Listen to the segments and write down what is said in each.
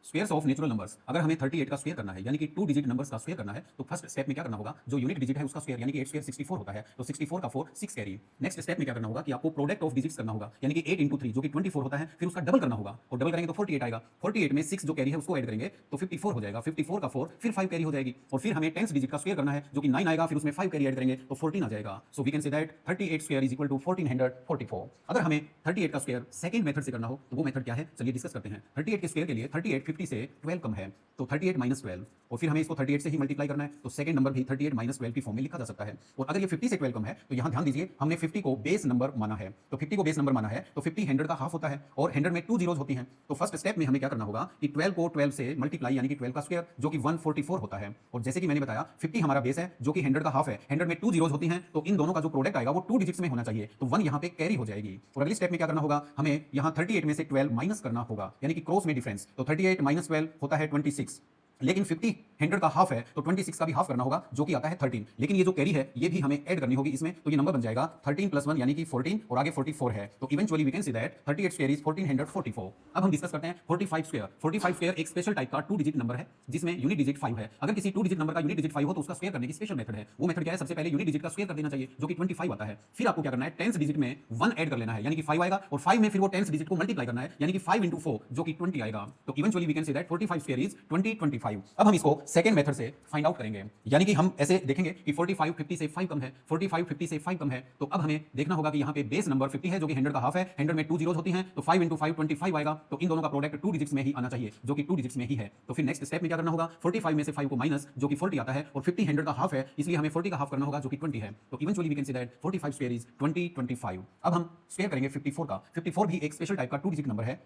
Squares of natural numbers. अगर हमें 38 का स्क्वायर करना है यानी कि 2 डिजिट नंबर्स का स्क्वायर करना है तो फर्स्ट स्टेप में क्या करना होगा, जो यूनिट डिजिट है उसका स्क्वायर यानी कि 8 स्क्वायर 64 होता है, तो 64 का 4 6 कैरी। नेक्स्ट स्टेप में क्या करना होगा कि आपको प्रोडक्ट ऑफ डिजिट्स करना होगा यानी कि 8 इंटू 3 जो कि 24 होता है, फिर उसका डबल करना होगा और डबल करेंगे तो 48 आएगा। 48 में 6 जो कैरी है उसको ऐड करेंगे तो 54 हो जाएगा। 54 का 4 फिर 5 कैरी हो जाएगी और फिर हमें 10 डिजिट का स्क्वायर करना है जो कि 9 आएगा, फिर उसमें 5 कैरी ऐड करेंगे तो 14 आ जाएगा। So we can say that 38 square is equal to 1444। अगर हमें 38 का स्क्वायर सेकंड मेथड से करना हो तो वो मेथड क्या है, चलिए डिस्कस करते हैं। 38 के स्क्वायर के लिए 38 50 से 12 कम है तो 38 माइनस 12 और फिर हमें इसको 38 से ही मल्टीप्लाई करना है तो सेकंड नंबर भी 38 माइनस 12 की फॉर्म में लिखा जा सकता है। और अगर ये 50 से 12 कम है तो यहाँ ध्यान दीजिए हमने 50 को बेस नंबर माना है, तो 50 को बेस नंबर माना है तो 50 100 का हाफ होता है और 100 में 2 जीरोज होती हैं। तो फर्स्ट स्टेप में हमें क्या करना होगा कि 12 को 12 से मल्टीप्लाई यानी कि 12 का स्क्वायर जो कि 144 होता है। और जैसे कि मैंने बताया 50 हमारा बेस है जो कि 100 का हाफ है, 100 में 2 जीरोज होती हैं तो इन दोनों का जो प्रोडक्ट आएगा वो 2 डिजिट्स में होना चाहिए, तो 1 यहाँ पे कैरी हो जाएगी। और अगली स्टेप में क्या करना होगा, हमें यहाँ 38 में से 12 माइनस करना होगा यानी कि क्रॉस में डिफरेंस, तो 38 माइनस 12 होता है 26। लेकिन 50 100 का हाफ है तो 26 का भी हाफ करना होगा जो कि आता है 13। लेकिन ये जो कैरी है ये भी हमें ऐड करनी होगी इसमें, तो ये नंबर बन जाएगा 13 प्लस 1 यानी कि 14 और आगे 44 है, तो eventually we can see that 38 square is 1444। अब हम डिस्कस करते हैं 45 स्क्वायर। 45 स्क्वायर एक स्पेशल टाइप का 2 डिजिट नंबर है जिसमें यूनिट डिजिट 5 है। अगर किसी 2 डिजिट नंबर का यूनिट डिजिट 5 हो तो उसका स्क्वायर करने की स्पेशल मेथड है। वो मेथड क्या है, सबसे पहले यूनिट डिजिट का स्क्वायर कर देना चाहिए जो कि 25 आता है। फिर आपको क्या करना है, 10th डिजिट में 1 ऐड कर लेना है यानी कि 5 आएगा और 5 में फिर वो 10th डिजिट को मल्टीप्लाई करना है यानी कि 5 into 4 जो कि 20 आएगा। तो eventually we can say that 45 square is 2025। अब हम इसको सेकंड मेथड से फाइंड आउट करेंगे यानी कि हम ऐसे देखेंगे कि 45 50 से 5 कम है, 45 50 से 5 कम है, तो अब हमें देखना होगा कि यहाँ पे बेस नंबर 50 है जो कि 100 का हाफ है, 100 में 2 जीरोज होती हैं तो 5 into 5 25 आएगा, तो इन दोनों का प्रोडक्ट 2 डिजिट्स में ही आना चाहिए जो कि 2 डिजिट्स में ही है। तो फिर नेक्स्ट स्टेप में क्या करना होगा, 45 में से 5 को माइनस जो कि 40 आता है और 50 100 का हाफ है इसलिए हमें 40 का हाफ करना होगा जो कि 20 है। तो eventually we can say that 45 square is 2025। अब हम स्क्वायर करेंगे 54 का। 54 भी एक स्पेशल टाइप का 2 डिजिट नंबर है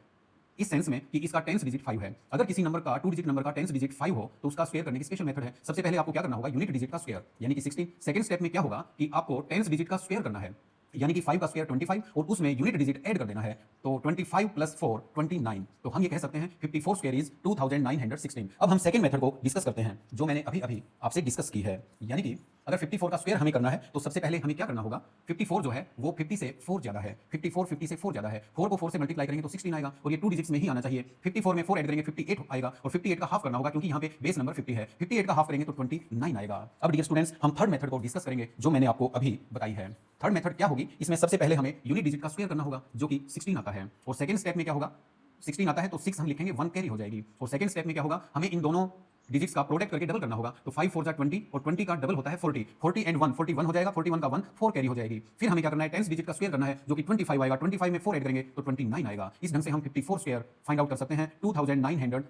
इस सेंस में कि इसका 10th डिजिट 5 है। अगर किसी नंबर का 2 डिजिट नंबर का 10th डिजिट 5 हो तो उसका स्क्वायर करने की स्पेशल मेथड है। सबसे पहले आपको क्या करना होगा, यूनिट डिजिट का स्क्वायर यानी कि 16। सेकंड स्टेप में क्या होगा कि आपको 10th डिजिट का स्क्वायर करना है यानी कि 5 का स्क्वायर 25 और उसमें यूनिट डिजिट ऐड कर देना है तो 25 प्लस 4 29। तो हम ये कह सकते हैं 54 स्क्वायर इज 2916। अब हम सेकंड मेथड को डिस्कस करते हैं जो मैंने अभी अभी आपसे डिस्कस की है, यानी कि अगर 54 का स्क्वायर हमें करना है तो सबसे पहले हमें क्या करना होगा, 54 जो है वो 50 से 4 ज्यादा है, 54 50 से 4 ज्यादा है, 4 को 4 से मल्टीप्लाई करेंगे तो 16 आएगा और ये 2 डिजिट्स में ही आना चाहिए। 54 में 4 ऐड करेंगे 58 आएगा और 58 का हाफ करना होगा क्योंकि यहाँ पे बेस नंबर 50 है, 58 का हाफ करेंगे तो 29 आएगा। अब डियर स्टूडेंट्स हम थर्ड मेथड को डिस्कस करेंगे जो मैंने आपको अभी बताई है। थर्ड मेथड क्या होगी, इसमें सबसे पहले हमें यूनिट डिजिट का स्क्वायर करना होगा जो कि 16 आता है और सेकंड स्टेप में क्या होगा, 16 आता है तो 6 हम लिखेंगे 1 कैरी हो जाएगी और सेकंड स्टेप में क्या होगा, हमें इन दोनों डिजिट्स का प्रोडक्ट करके डबल करना होगा तो 5 4 जा 20 और 20 का डबल होता है 40, 40 एंड 1 41 हो जाएगा, 41 का 1 4 कैरी हो जाएगी। फिर हमें क्या करना है, 10th डिजिट का स्क्वायर करना है जो कि 25 आएगा, 25 में 4 ऐड करेंगे तो 29 आएगा। इस ढंग से हम 54 स्क्वायर फाइंड आउट कर सकते हैं 2900